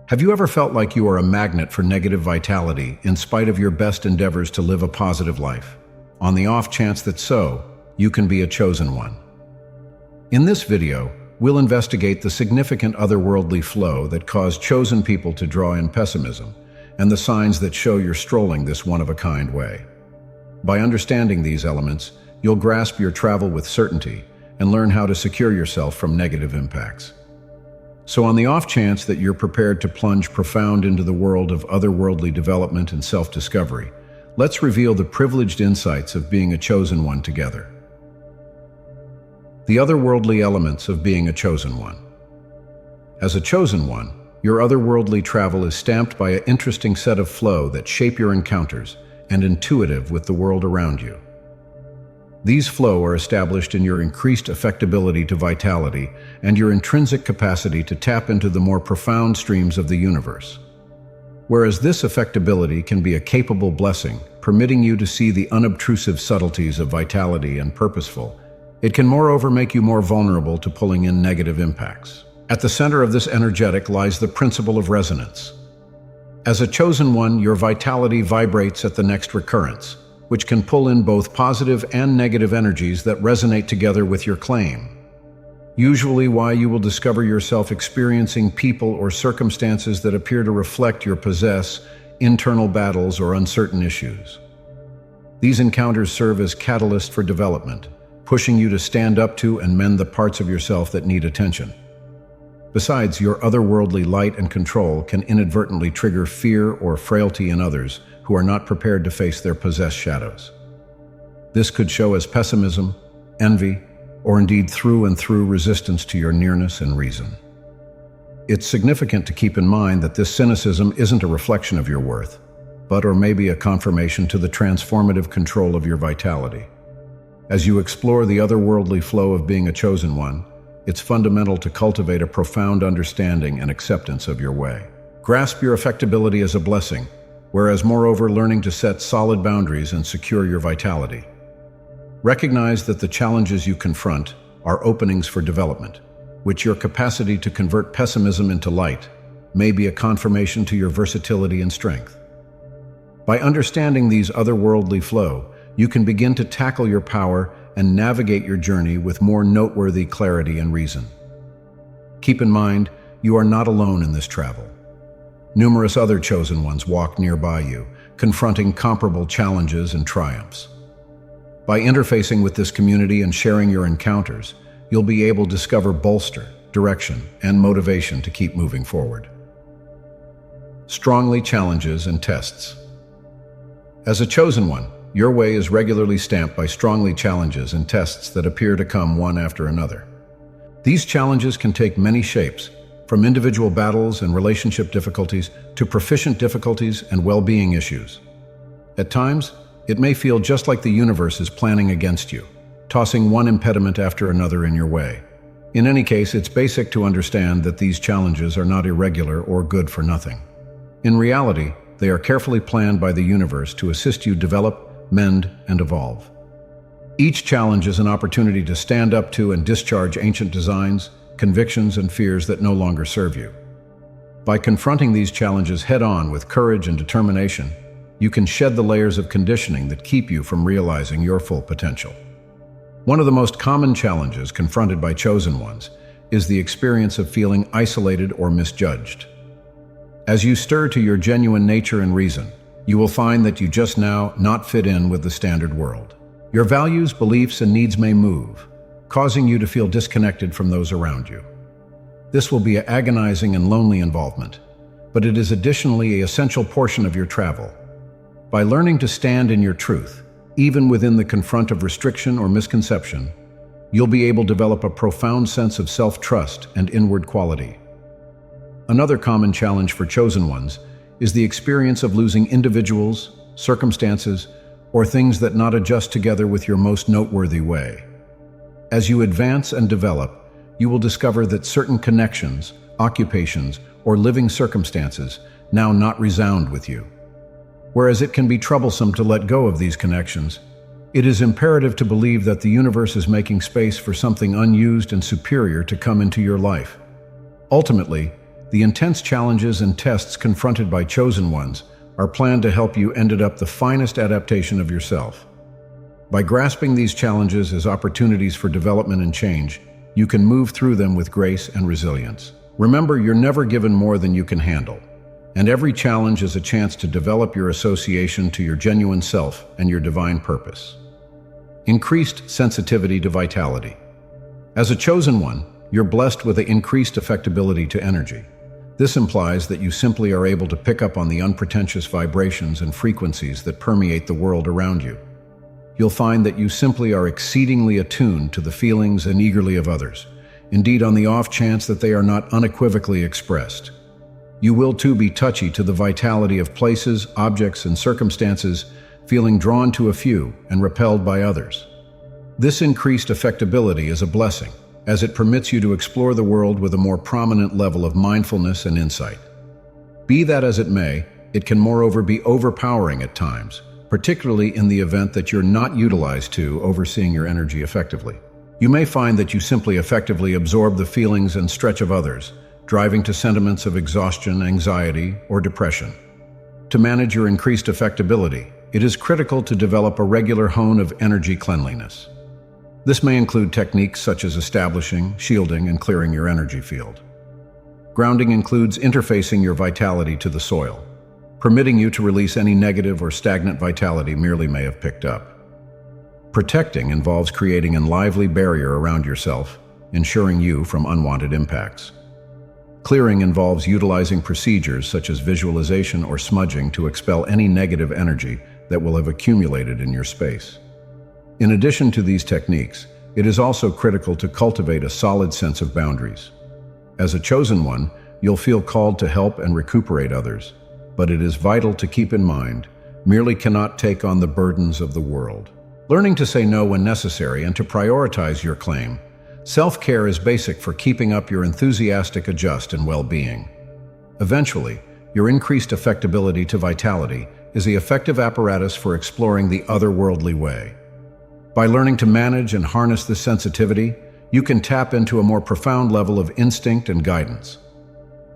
Have you ever felt like you are a magnet for negative vitality in spite of your best endeavors to live a positive life? On the off chance that so, you can be a chosen one. In this video, we'll investigate the significant otherworldly flow that caused chosen people to draw in pessimism and the signs that show you're strolling this one-of-a-kind way. By understanding these elements, you'll grasp your travel with certainty and learn how to secure yourself from negative impacts. So on the off chance that you're prepared to plunge profound into the world of otherworldly development and self-discovery, let's reveal the privileged insights of being a chosen one together. The otherworldly elements of being a chosen one. As a chosen one, your otherworldly travel is stamped by an interesting set of flow that shape your encounters and intuitive with the world around you. These flow are established in your increased affectability to vitality and your intrinsic capacity to tap into the more profound streams of the universe. Whereas this affectability can be a capable blessing, permitting you to see the unobtrusive subtleties of vitality and purposeful, it can moreover make you more vulnerable to pulling in negative impacts. At the center of this energetic lies the principle of resonance. As a chosen one, your vitality vibrates at the next recurrence, which can pull in both positive and negative energies that resonate together with your claim. Usually why you will discover yourself experiencing people or circumstances that appear to reflect your internal battles or uncertain issues. These encounters serve as catalysts for development, pushing you to stand up to and mend the parts of yourself that need attention. Besides, your otherworldly light and control can inadvertently trigger fear or frailty in others who are not prepared to face their possessed shadows. This could show as pessimism, envy, or indeed through and through resistance to your nearness and reason. It's significant to keep in mind that this cynicism isn't a reflection of your worth, but or maybe a confirmation to the transformative control of your vitality. As you explore the otherworldly flow of being a chosen one, it's fundamental to cultivate a profound understanding and acceptance of your way. Grasp your affectability as a blessing, whereas moreover learning to set solid boundaries and secure your vitality. Recognize that the challenges you confront are openings for development, which your capacity to convert pessimism into light may be a confirmation to your versatility and strength. By understanding these otherworldly flow, you can begin to tackle your power and navigate your journey with more noteworthy clarity and reason. Keep in mind, you are not alone in this travel. Numerous other chosen ones walk nearby you, confronting comparable challenges and triumphs. By interfacing with this community and sharing your encounters, you'll be able to discover bolster, direction, and motivation to keep moving forward. Strongly challenges and tests. As a chosen one, your way is regularly stamped by strongly challenges and tests that appear to come one after another. These challenges can take many shapes, from individual battles and relationship difficulties to proficient difficulties and well-being issues. At times, it may feel just like the universe is planning against you, tossing one impediment after another in your way. In any case, it's basic to understand that these challenges are not irregular or good for nothing. In reality, they are carefully planned by the universe to assist you develop, mend, and evolve. Each challenge is an opportunity to stand up to and discharge ancient designs, convictions, and fears that no longer serve you. By confronting these challenges head-on with courage and determination, you can shed the layers of conditioning that keep you from realizing your full potential. One of the most common challenges confronted by chosen ones is the experience of feeling isolated or misjudged. As you stir to your genuine nature and reason, you will find that you just now not fit in with the standard world. Your values, beliefs, and needs may move, causing you to feel disconnected from those around you. This will be an agonizing and lonely involvement, but it is additionally an essential portion of your travel. By learning to stand in your truth, even within the confront of restriction or misconception, you'll be able to develop a profound sense of self-trust and inward quality. Another common challenge for chosen ones is the experience of losing individuals, circumstances, or things that not adjust together with your most noteworthy way. As you advance and develop, you will discover that certain connections, occupations, or living circumstances now not resound with you. Whereas it can be troublesome to let go of these connections, it is imperative to believe that the universe is making space for something unused and superior to come into your life. Ultimately, the intense challenges and tests confronted by chosen ones are planned to help you end up the finest adaptation of yourself. By grasping these challenges as opportunities for development and change, you can move through them with grace and resilience. Remember, you're never given more than you can handle, and every challenge is a chance to develop your association to your genuine self and your divine purpose. Increased sensitivity to vitality. As a chosen one, you're blessed with an increased affectability to energy. This implies that you simply are able to pick up on the unpretentious vibrations and frequencies that permeate the world around you. You'll find that you simply are exceedingly attuned to the feelings and eagerly of others, indeed on the off chance that they are not unequivocally expressed. You will too be touchy to the vitality of places, objects, and circumstances, feeling drawn to a few and repelled by others. This increased affectability is a blessing, as it permits you to explore the world with a more prominent level of mindfulness and insight. Be that as it may, it can moreover be overpowering at times, particularly in the event that you're not utilized to overseeing your energy effectively. You may find that you simply effectively absorb the feelings and stretch of others, driving to sentiments of exhaustion, anxiety, or depression. To manage your increased affectability, it is critical to develop a regular hone of energy cleanliness. This may include techniques such as establishing, shielding, and clearing your energy field. Grounding includes interfacing your vitality to the soil, permitting you to release any negative or stagnant vitality merely may have picked up. Protecting involves creating a lively barrier around yourself, ensuring you from unwanted impacts. Clearing involves utilizing procedures such as visualization or smudging to expel any negative energy that will have accumulated in your space. In addition to these techniques, it is also critical to cultivate a solid sense of boundaries. As a chosen one, you'll feel called to help and recuperate others, but it is vital to keep in mind, merely cannot take on the burdens of the world. Learning to say no when necessary and to prioritize your claim. Self-care is basic for keeping up your enthusiastic adjust and well-being. Eventually, your increased affectability to vitality is the effective apparatus for exploring the otherworldly way. By learning to manage and harness this sensitivity, you can tap into a more profound level of instinct and guidance.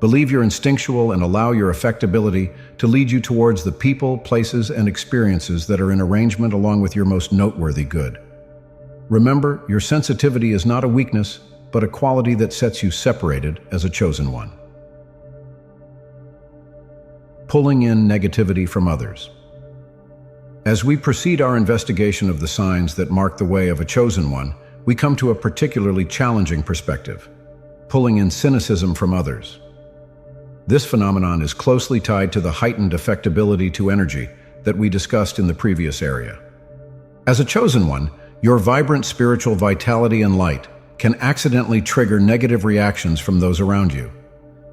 Believe you're instinctual and allow your affectability to lead you towards the people, places, and experiences that are in arrangement along with your most noteworthy good. Remember, your sensitivity is not a weakness, but a quality that sets you separated as a chosen one. Pulling in negativity from others. As we proceed our investigation of the signs that mark the way of a chosen one, we come to a particularly challenging perspective: pulling in cynicism from others. This phenomenon is closely tied to the heightened affectability to energy that we discussed in the previous area. As a chosen one, your vibrant spiritual vitality and light can accidentally trigger negative reactions from those around you.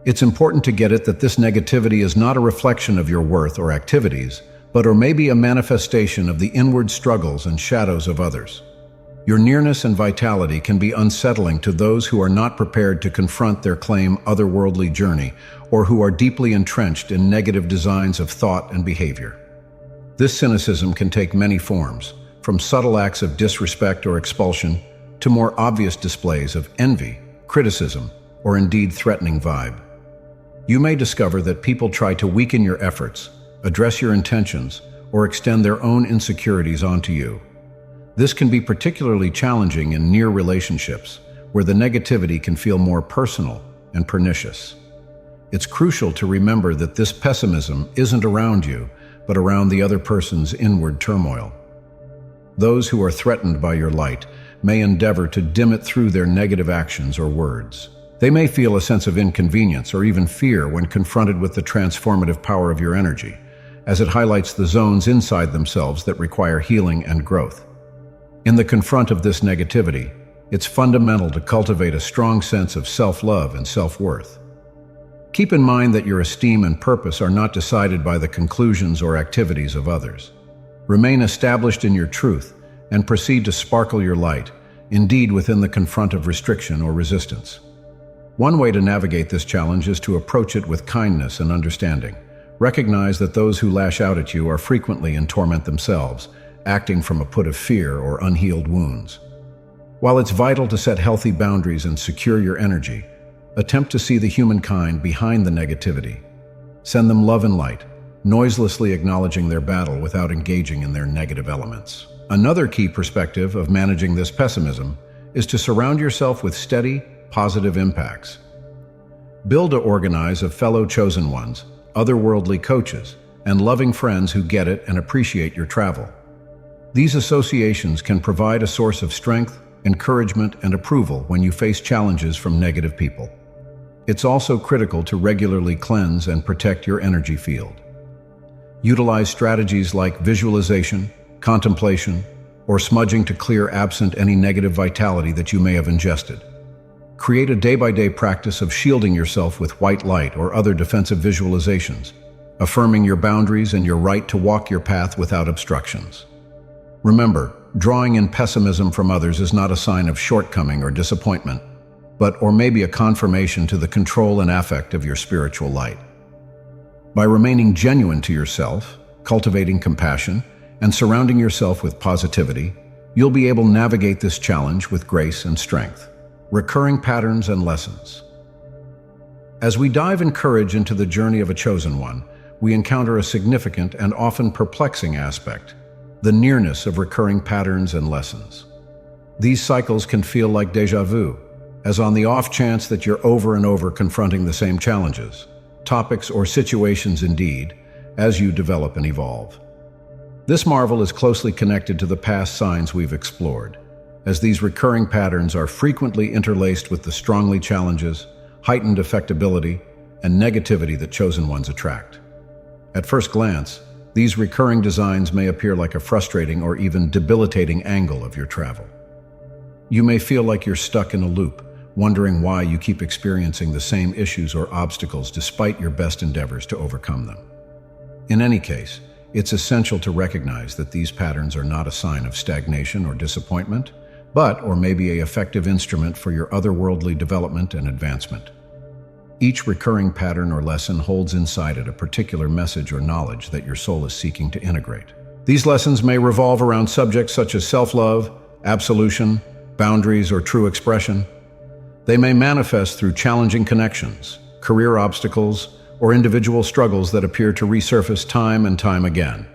It's important to get it that this negativity is not a reflection of your worth or activities, but or maybe a manifestation of the inward struggles and shadows of others. Your nearness and vitality can be unsettling to those who are not prepared to confront their claim otherworldly journey or who are deeply entrenched in negative designs of thought and behavior. This cynicism can take many forms, from subtle acts of disrespect or expulsion to more obvious displays of envy, criticism, or indeed threatening vibe. You may discover that people try to weaken your efforts, address your intentions, or extend their own insecurities onto you. This can be particularly challenging in near relationships, where the negativity can feel more personal and pernicious. It's crucial to remember that this pessimism isn't around you, but around the other person's inward turmoil. Those who are threatened by your light may endeavor to dim it through their negative actions or words. They may feel a sense of inconvenience or even fear when confronted with the transformative power of your energy, as it highlights the zones inside themselves that require healing and growth. In the confront of this negativity, it's fundamental to cultivate a strong sense of self-love and self-worth. Keep in mind that your esteem and purpose are not decided by the conclusions or activities of others. Remain established in your truth and proceed to sparkle your light, indeed within the confront of restriction or resistance. One way to navigate this challenge is to approach it with kindness and understanding. Recognize that those who lash out at you are frequently in torment themselves, acting from a put of fear or unhealed wounds. While it's vital to set healthy boundaries and secure your energy, Attempt to see the humankind behind the negativity. Send them love and light, noiselessly acknowledging their battle without engaging in their negative elements. Another key perspective of managing this pessimism is to surround yourself with steady, positive impacts. Build a organize of fellow chosen ones, otherworldly coaches, and loving friends who get it and appreciate your travel. These associations can provide a source of strength, encouragement, and approval when you face challenges from negative people. It's also critical to regularly cleanse and protect your energy field. Utilize strategies like visualization, contemplation, or smudging to clear absent any negative vitality that you may have ingested. Create a day-by-day practice of shielding yourself with white light or other defensive visualizations, affirming your boundaries and your right to walk your path without obstructions. Remember, drawing in pessimism from others is not a sign of shortcoming or disappointment, or maybe a confirmation to the control and affect of your spiritual light. By remaining genuine to yourself, cultivating compassion, and surrounding yourself with positivity, you'll be able to navigate this challenge with grace and strength. Recurring patterns and lessons. As we dive in courage into the journey of a chosen one, we encounter a significant and often perplexing aspect: the nearness of recurring patterns and lessons. These cycles can feel like déjà vu, as on the off chance that you're over and over confronting the same challenges, topics, or situations indeed, as you develop and evolve. This marvel is closely connected to the past signs we've explored, as these recurring patterns are frequently interlaced with the strongly challenges, heightened affectability, and negativity that chosen ones attract. At first glance, these recurring designs may appear like a frustrating or even debilitating angle of your travel. You may feel like you're stuck in a loop, wondering why you keep experiencing the same issues or obstacles despite your best endeavors to overcome them. In any case, it's essential to recognize that these patterns are not a sign of stagnation or disappointment, or maybe an effective instrument for your otherworldly development and advancement. Each recurring pattern or lesson holds inside it a particular message or knowledge that your soul is seeking to integrate. These lessons may revolve around subjects such as self-love, absolution, boundaries, or true expression. They may manifest through challenging connections, career obstacles, or individual struggles that appear to resurface time and time again.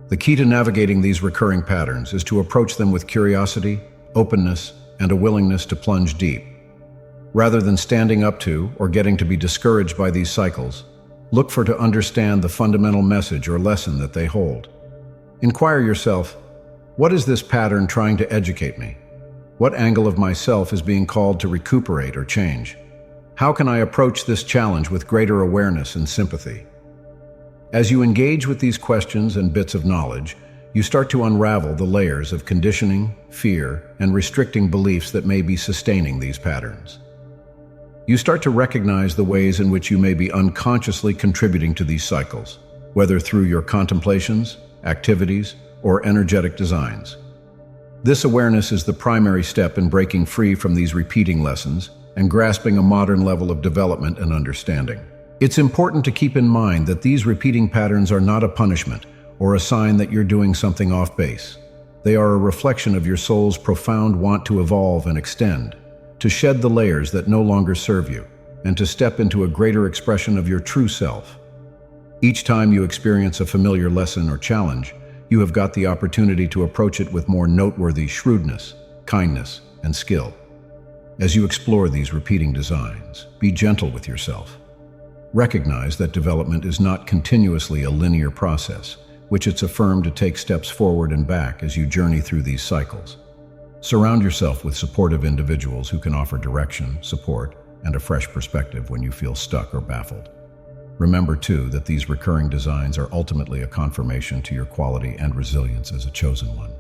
The key to navigating these recurring patterns is to approach them with curiosity, openness, and a willingness to plunge deep. Rather than standing up to or getting to be discouraged by these cycles, look to understand the fundamental message or lesson that they hold. Inquire yourself, what is this pattern trying to educate me? What angle of myself is being called to recuperate or change? How can I approach this challenge with greater awareness and sympathy? As you engage with these questions and bits of knowledge, you start to unravel the layers of conditioning, fear, and restricting beliefs that may be sustaining these patterns. You start to recognize the ways in which you may be unconsciously contributing to these cycles, whether through your contemplations, activities, or energetic designs. This awareness is the primary step in breaking free from these repeating lessons and grasping a modern level of development and understanding. It's important to keep in mind that these repeating patterns are not a punishment or a sign that you're doing something off base. They are a reflection of your soul's profound want to evolve and extend, to shed the layers that no longer serve you, and to step into a greater expression of your true self. Each time you experience a familiar lesson or challenge, you have got the opportunity to approach it with more noteworthy shrewdness, kindness, and skill. As you explore these repeating designs, be gentle with yourself. Recognize that development is not continuously a linear process, which it's affirmed to take steps forward and back as you journey through these cycles. Surround yourself with supportive individuals who can offer direction, support, and a fresh perspective when you feel stuck or baffled. Remember, too, that these recurring designs are ultimately a confirmation to your quality and resilience as a chosen one.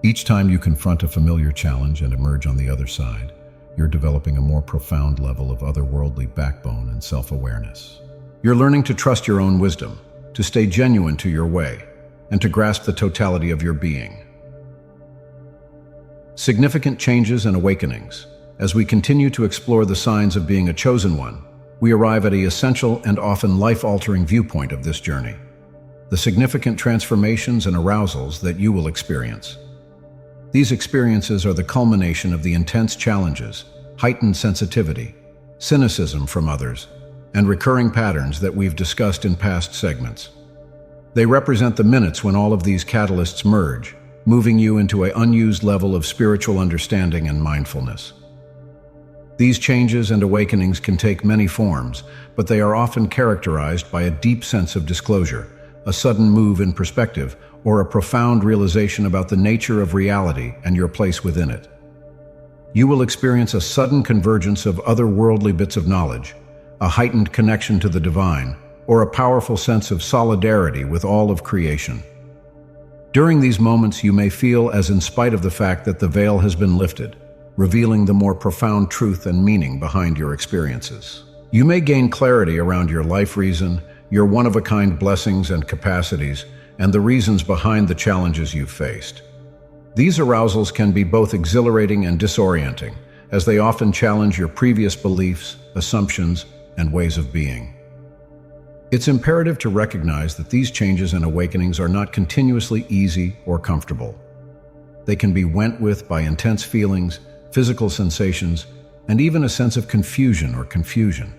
Each time you confront a familiar challenge and emerge on the other side, you're developing a more profound level of otherworldly backbone and self-awareness. You're learning to trust your own wisdom, to stay genuine to your way, and to grasp the totality of your being. Significant changes and awakenings. As we continue to explore the signs of being a chosen one, we arrive at an essential and often life-altering viewpoint of this journey: the significant transformations and arousals that you will experience. These experiences are the culmination of the intense challenges, heightened sensitivity, cynicism from others, and recurring patterns that we've discussed in past segments. They represent the minutes when all of these catalysts merge, moving you into an unused level of spiritual understanding and mindfulness. These changes and awakenings can take many forms, but they are often characterized by a deep sense of disclosure, a sudden move in perspective, or a profound realization about the nature of reality and your place within it. You will experience a sudden convergence of otherworldly bits of knowledge, a heightened connection to the divine, or a powerful sense of solidarity with all of creation. During these moments, you may feel as in spite of the fact that the veil has been lifted, revealing the more profound truth and meaning behind your experiences. You may gain clarity around your life reason, your one-of-a-kind blessings and capacities, and the reasons behind the challenges you've faced. These arousals can be both exhilarating and disorienting, as they often challenge your previous beliefs, assumptions, and ways of being. It's imperative to recognize that these changes and awakenings are not continuously easy or comfortable. They can be went with by intense feelings, physical sensations, and even a sense of confusion or confusion.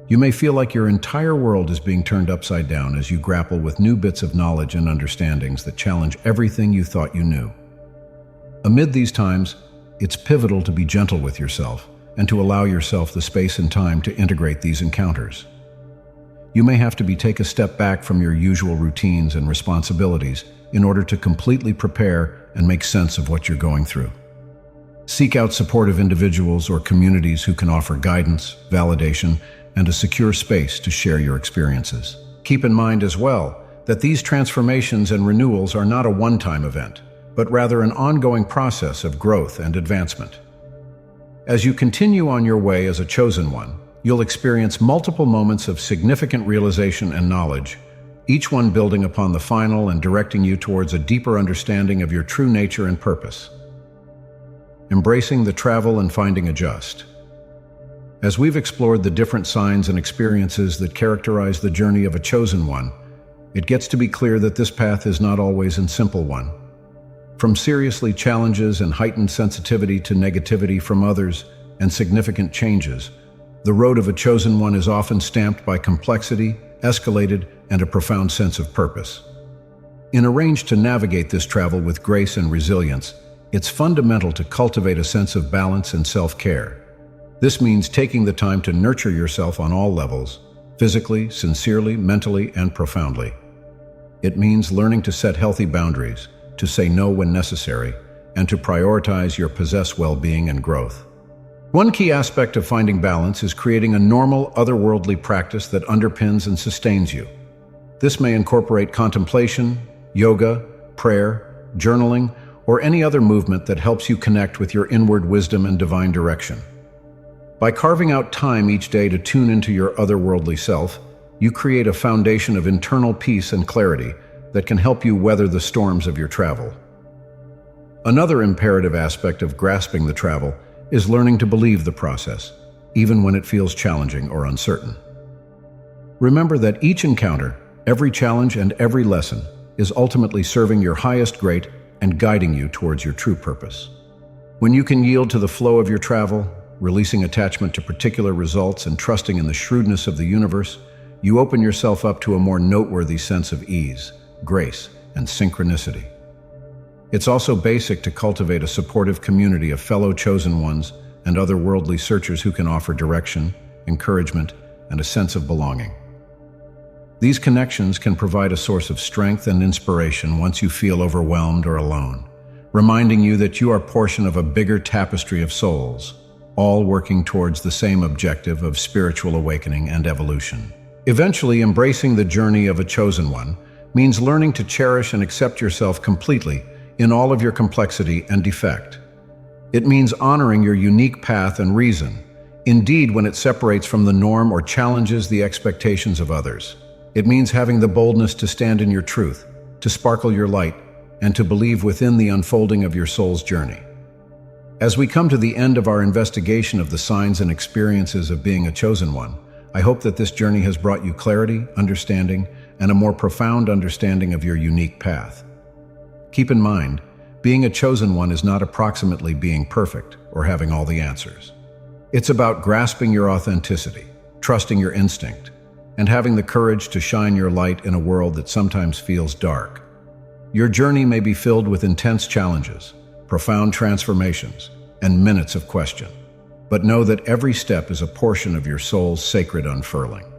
You may feel like your entire world is being turned upside down as you grapple with new bits of knowledge and understandings that challenge everything you thought you knew. Amid these times, it's pivotal to be gentle with yourself and to allow yourself the space and time to integrate these encounters. You may have to take a step back from your usual routines and responsibilities in order to completely prepare and make sense of what you're going through. Seek out supportive individuals or communities who can offer guidance, validation, and a secure space to share your experiences. Keep in mind as well that these transformations and renewals are not a one-time event, but rather an ongoing process of growth and advancement. As you continue on your way as a chosen one, you'll experience multiple moments of significant realization and knowledge, each one building upon the final and directing you towards a deeper understanding of your true nature and purpose. Embracing the travel and finding a just. As we've explored the different signs and experiences that characterize the journey of a chosen one, it gets to be clear that this path is not always a simple one. From seriously challenges and heightened sensitivity to negativity from others and significant changes, the road of a chosen one is often stamped by complexity, escalated, and a profound sense of purpose. In a range to navigate this travel with grace and resilience, it's fundamental to cultivate a sense of balance and self-care. This means taking the time to nurture yourself on all levels, physically, sincerely, mentally, and profoundly. It means learning to set healthy boundaries, to say no when necessary, and to prioritize your possessed well-being and growth. One key aspect of finding balance is creating a normal, otherworldly practice that underpins and sustains you. This may incorporate contemplation, yoga, prayer, journaling, or any other movement that helps you connect with your inward wisdom and divine direction. By carving out time each day to tune into your otherworldly self, you create a foundation of internal peace and clarity that can help you weather the storms of your travel. Another imperative aspect of grasping the travel is learning to believe the process, even when it feels challenging or uncertain. Remember that each encounter, every challenge, and every lesson is ultimately serving your highest great and guiding you towards your true purpose. When you can yield to the flow of your travel, releasing attachment to particular results and trusting in the shrewdness of the universe, you open yourself up to a more noteworthy sense of ease, grace, and synchronicity. It's also basic to cultivate a supportive community of fellow chosen ones and otherworldly searchers who can offer direction, encouragement, and a sense of belonging. These connections can provide a source of strength and inspiration once you feel overwhelmed or alone, reminding you that you are portion of a bigger tapestry of souls, all working towards the same objective of spiritual awakening and evolution. Eventually, embracing the journey of a chosen one means learning to cherish and accept yourself completely in all of your complexity and defect. It means honoring your unique path and reason, indeed when it separates from the norm or challenges the expectations of others. It means having the boldness to stand in your truth, to sparkle your light, and to believe within the unfolding of your soul's journey. As we come to the end of our investigation of the signs and experiences of being a chosen one, I hope that this journey has brought you clarity, understanding, and a more profound understanding of your unique path. Keep in mind, being a chosen one is not approximately being perfect or having all the answers. It's about grasping your authenticity, trusting your instinct, and having the courage to shine your light in a world that sometimes feels dark. Your journey may be filled with intense challenges, profound transformations, and minutes of question. But know that every step is a portion of your soul's sacred unfurling.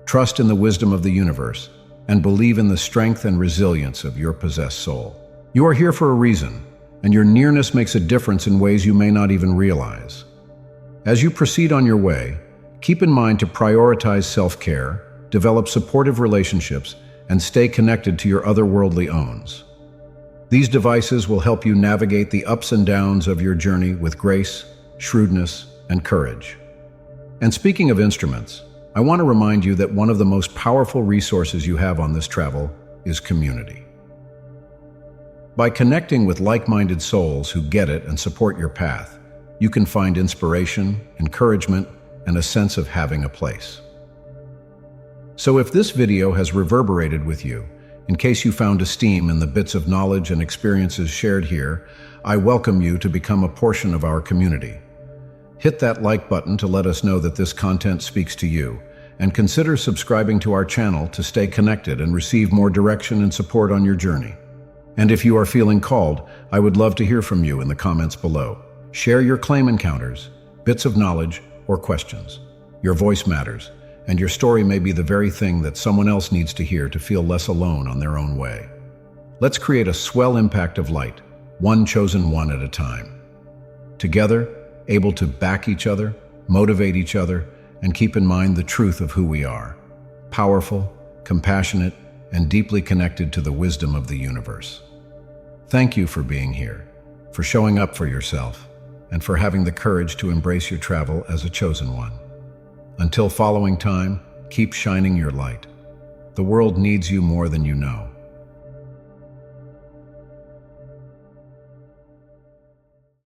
Trust in the wisdom of the universe and believe in the strength and resilience of your possessed soul. You are here for a reason, and your nearness makes a difference in ways you may not even realize. As you proceed on your way, keep in mind to prioritize self-care, develop supportive relationships, and stay connected to your otherworldly owns. These devices will help you navigate the ups and downs of your journey with grace, shrewdness, and courage. And speaking of instruments, I want to remind you that one of the most powerful resources you have on this travel is community. By connecting with like-minded souls who get it and support your path, you can find inspiration, encouragement, and a sense of having a place. So if this video has reverberated with you, in case you found esteem in the bits of knowledge and experiences shared here, I welcome you to become a portion of our community. Hit that like button to let us know that this content speaks to you, and consider subscribing to our channel to stay connected and receive more direction and support on your journey. And if you are feeling called, I would love to hear from you in the comments below. Share your claim encounters, bits of knowledge, or questions. Your voice matters, and your story may be the very thing that someone else needs to hear to feel less alone on their own way. Let's create a swell impact of light, one chosen one at a time. Together, able to back each other, motivate each other, and keep in mind the truth of who we are. Powerful, compassionate, and deeply connected to the wisdom of the universe. Thank you for being here, for showing up for yourself, and for having the courage to embrace your travel as a chosen one. Until following time, keep shining your light. The world needs you more than you know.